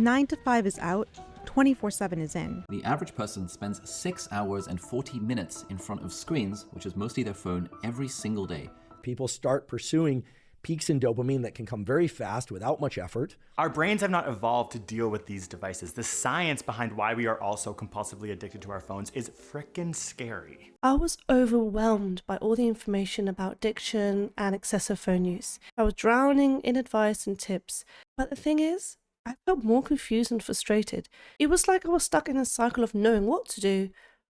9 to 5 is out, 24/7 is in. The average person spends 6 hours and 40 minutes in front of screens, which is mostly their phone, every single day. People start pursuing peaks in dopamine that can come very fast without much effort. Our brains have not evolved to deal with these devices. The science behind why we are all so compulsively addicted to our phones is frickin' scary. I was overwhelmed by all the information about addiction and excessive phone use. I was drowning in advice and tips. But the thing is, I felt more confused and frustrated. It was like I was stuck in a cycle of knowing what to do,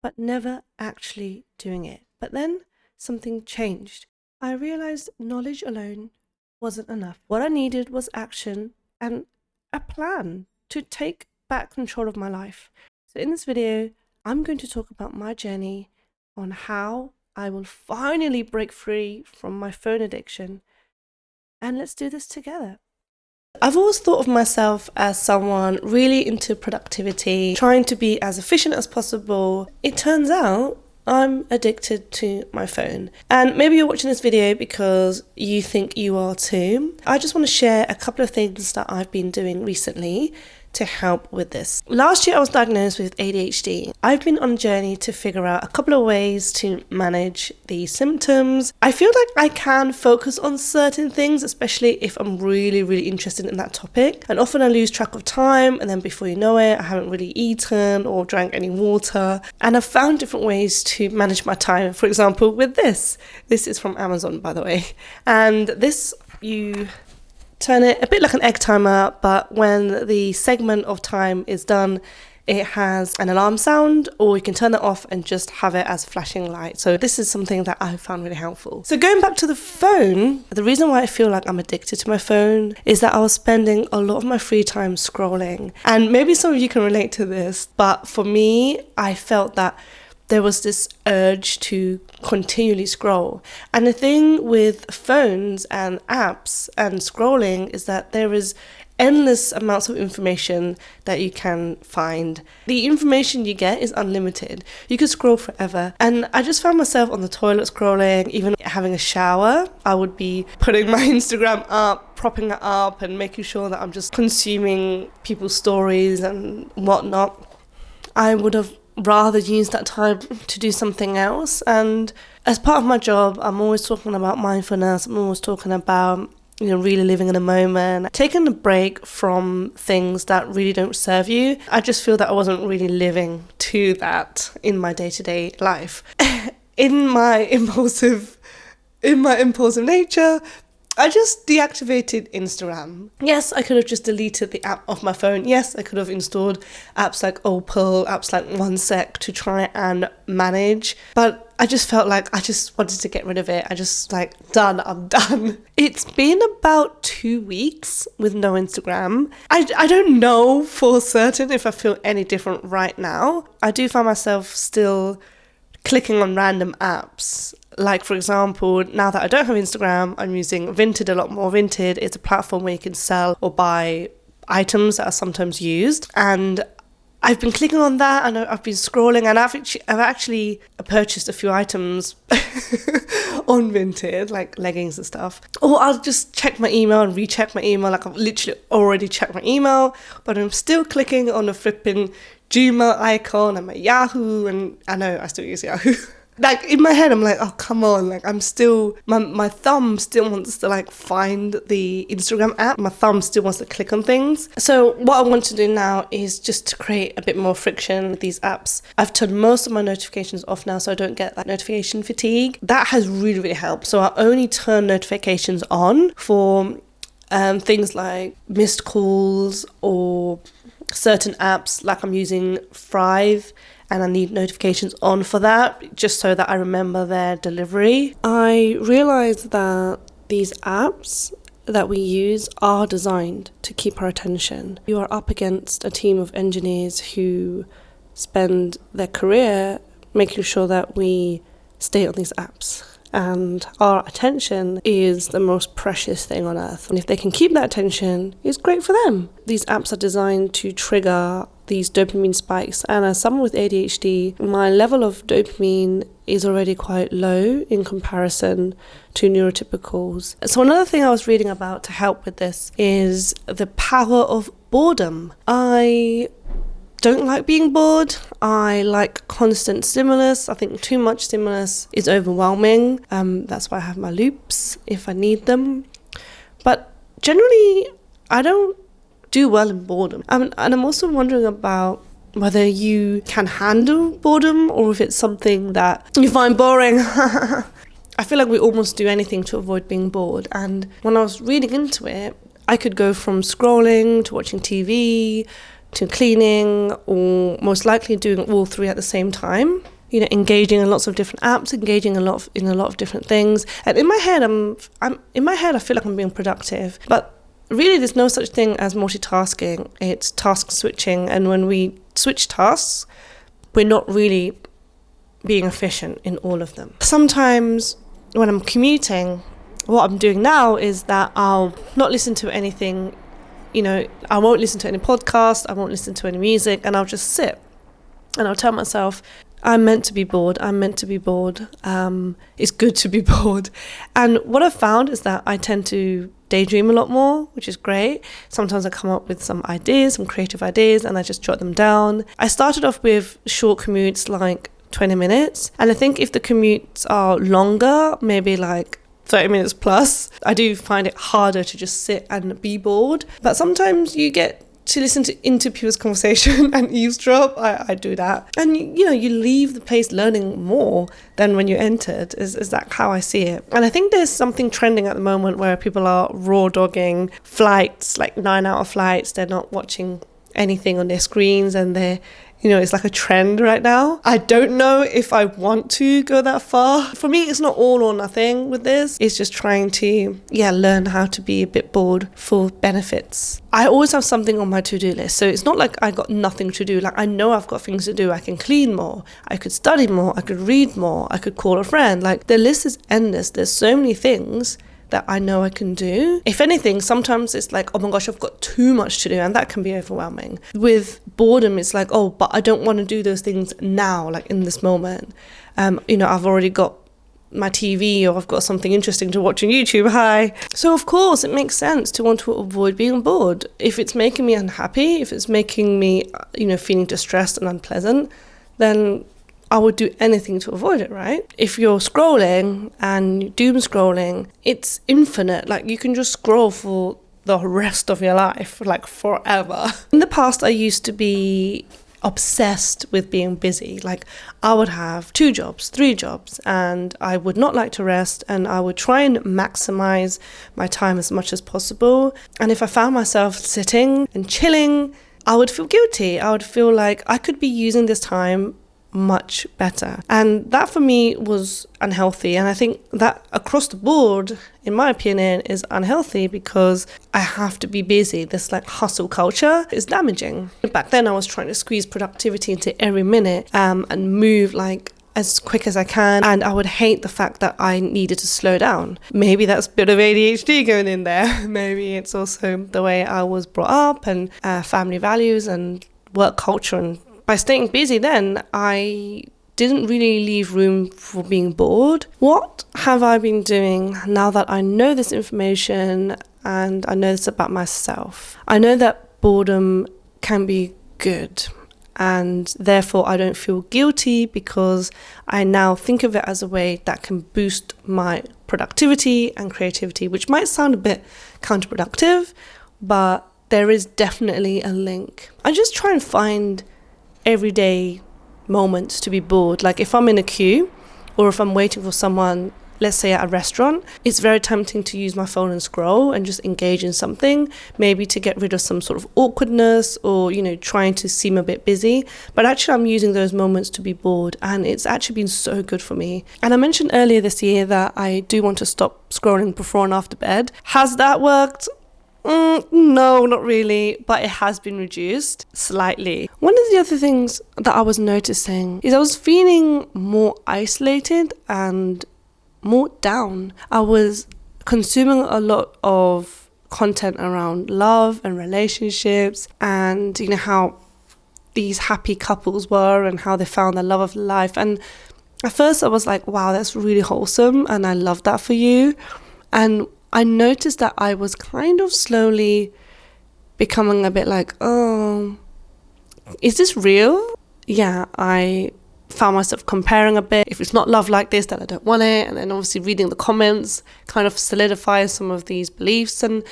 but never actually doing it. But then something changed. I realized knowledge alone wasn't enough. What I needed was action and a plan to take back control of my life. So in this video, I'm going to talk about my journey on how I will finally break free from my phone addiction. And let's do this together. I've always thought of myself as someone really into productivity, trying to be as efficient as possible. It turns out I'm addicted to my phone. And maybe you're watching this video because you think you are too. I just want to share a couple of things that I've been doing recently to help with this. Last year I was diagnosed with ADHD. I've been on a journey to figure out a couple of ways to manage the symptoms. I feel like I can focus on certain things, especially if I'm really interested in that topic. And often I lose track of time, and then before you know it, I haven't really eaten or drank any water. And I've found different ways to manage my time. For example, with this. This is from Amazon, by the way. And this, you turn it a bit like an egg timer, but when the segment of time is done, it has an alarm sound, or you can turn it off and just have it as a flashing light. So this is something that I found really helpful. So going back to the phone, the reason why I feel like I'm addicted to my phone is that I was spending a lot of my free time scrolling. And maybe some of you can relate to this, but for me, I felt that there was this urge to continually scroll. And the thing with phones and apps and scrolling is that there is endless amounts of information that you can find. The information you get is unlimited. You could scroll forever. And I just found myself on the toilet scrolling, even having a shower. I would be putting my Instagram up, propping it up, and making sure that I'm just consuming people's stories and whatnot. I would have rather use that time to do something else. And as part of my job, I'm always talking about mindfulness. I'm always talking about, really living in a moment, taking a break from things that really don't serve you. I just feel that I wasn't really living to that in my day-to-day life. In my impulsive nature, I just deactivated Instagram. Yes, I could have just deleted the app off my phone. Yes, I could have installed apps like Opal, apps like OneSec to try and manage. But I just felt like I just wanted to get rid of it. I just I'm done. It's been about 2 weeks with no Instagram. I don't know for certain if I feel any different right now. I do find myself still clicking on random apps. Like, for example, now that I don't have Instagram, I'm using Vinted a lot more. Vinted is a platform where you can sell or buy items that are sometimes used. And I've been clicking on that, and I've been scrolling, and I've actually purchased a few items on Vinted, like leggings and stuff. Or I'll just check my email and recheck my email. Like, I've literally already checked my email, but I'm still clicking on the flipping Gmail icon and my Yahoo, and I know I still use Yahoo. Like, in my head, I'm like, oh, come on. Like, I'm still, my thumb still wants to, find the Instagram app. My thumb still wants to click on things. So what I want to do now is just to create a bit more friction with these apps. I've turned most of my notifications off now, so I don't get that notification fatigue. That has really helped. So I only turn notifications on for things like missed calls or certain apps, like I'm using Thrive, and I need notifications on for that, just so that I remember their delivery. I realised that these apps that we use are designed to keep our attention. You are up against a team of engineers who spend their career making sure that we stay on these apps. And our attention is the most precious thing on earth. And if they can keep that attention, it's great for them. These apps are designed to trigger these dopamine spikes. And as someone with ADHD, my level of dopamine is already quite low in comparison to neurotypicals. So another thing I was reading about to help with this is the power of boredom. I don't like being bored. I like constant stimulus. I think too much stimulus is overwhelming. That's why I have my loops if I need them. But generally, I don't do well in boredom. And I'm also wondering about whether you can handle boredom or if it's something that you find boring. I feel like we almost do anything to avoid being bored. And when I was reading into it, I could go from scrolling to watching TV to cleaning, or most likely doing all three at the same time. You know, engaging in lots of different apps, engaging in a lot of different things. And in my head, I feel like I'm being productive. But really, there's no such thing as multitasking. It's task switching. And when we switch tasks, we're not really being efficient in all of them. Sometimes when I'm commuting, what I'm doing now is that I'll not listen to anything. You know, I won't listen to any podcast, I won't listen to any music, and I'll just sit. And I'll tell myself, I'm meant to be bored. It's good to be bored. And what I've found is that I tend to daydream a lot more, which is great. Sometimes I come up with some ideas, some creative ideas, and I just jot them down. I started off with short commutes, like 20 minutes. And I think if the commutes are longer, maybe like 30 minutes plus, I do find it harder to just sit and be bored. But sometimes you get to listen into people's conversation and eavesdrop. I do that. And you leave the place learning more than when you entered. Is that how I see it? And I think there's something trending at the moment where people are Rawdogging flights, like 9-hour flights. They're not watching anything on their screens, and it's like a trend right now. I don't know if I want to go that far. For me, it's not all or nothing with this. It's just trying to, learn how to be a bit bored for benefits. I always have something on my to-do list. So it's not like I got nothing to do. Like, I know I've got things to do. I can clean more. I could study more. I could read more. I could call a friend. Like, the list is endless. There's so many things that I know I can do. If anything, sometimes it's like, oh my gosh, I've got too much to do, and that can be overwhelming. With boredom, it's like, oh, but I don't want to do those things now, like in this moment. I've already got my TV, or I've got something interesting to watch on YouTube. Hi. So of course, it makes sense to want to avoid being bored. If it's making me unhappy, if it's making me, feeling distressed and unpleasant, then I would do anything to avoid it, right? If you're scrolling and doom scrolling, it's infinite. Like, you can just scroll for the rest of your life, like forever. In the past, I used to be obsessed with being busy. Like, I would have 2 jobs, 3 jobs, and I would not like to rest, and I would try and maximize my time as much as possible. And if I found myself sitting and chilling, I would feel guilty. I would feel like I could be using this time much better. And that for me was unhealthy. And I think that across the board, in my opinion, is unhealthy because I have to be busy. This like hustle culture is damaging. Back then I was trying to squeeze productivity into every minute and move like as quick as I can, and I would hate the fact that I needed to slow down. Maybe that's a bit of ADHD going in there. Maybe it's also the way I was brought up and family values and work culture. And by staying busy then, I didn't really leave room for being bored. What have I been doing now that I know this information and I know this about myself? I know that boredom can be good, and therefore I don't feel guilty because I now think of it as a way that can boost my productivity and creativity, which might sound a bit counterproductive, but there is definitely a link. I just try and find everyday moments to be bored. Like if I'm in a queue or if I'm waiting for someone, let's say at a restaurant, it's very tempting to use my phone and scroll and just engage in something, maybe to get rid of some sort of awkwardness or, trying to seem a bit busy. But actually I'm using those moments to be bored, and it's actually been so good for me. And I mentioned earlier this year that I do want to stop scrolling before and after bed. Has that worked? No, not really, but it has been reduced slightly. One of the other things that I was noticing is I was feeling more isolated and more down. I was consuming a lot of content around love and relationships and, how these happy couples were and how they found the love of life. And at first I was like, wow, that's really wholesome and I love that for you. And I noticed that I was kind of slowly becoming a bit like, oh, is this real? Yeah, I found myself comparing a bit. If it's not love like this, then I don't want it. And then obviously reading the comments kind of solidifies some of these beliefs. And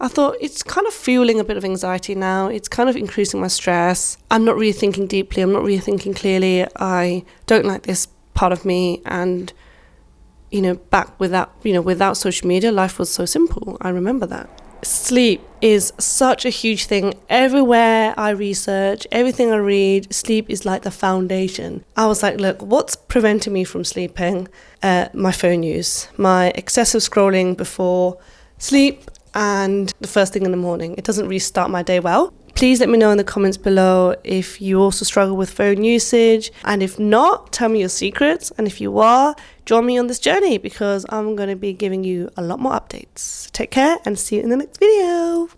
I thought it's kind of fueling a bit of anxiety now. It's kind of increasing my stress. I'm not really thinking deeply. I'm not really thinking clearly. I don't like this part of me. And, back without social media, life was so simple. I remember that. Sleep is such a huge thing. Everywhere I research, everything I read, sleep is like the foundation. I was like, look, what's preventing me from sleeping? My phone use, my excessive scrolling before sleep, and the first thing in the morning. It doesn't really start my day well. Please let me know in the comments below if you also struggle with phone usage. And if not, tell me your secrets. And if you are, join me on this journey because I'm going to be giving you a lot more updates. Take care and see you in the next video.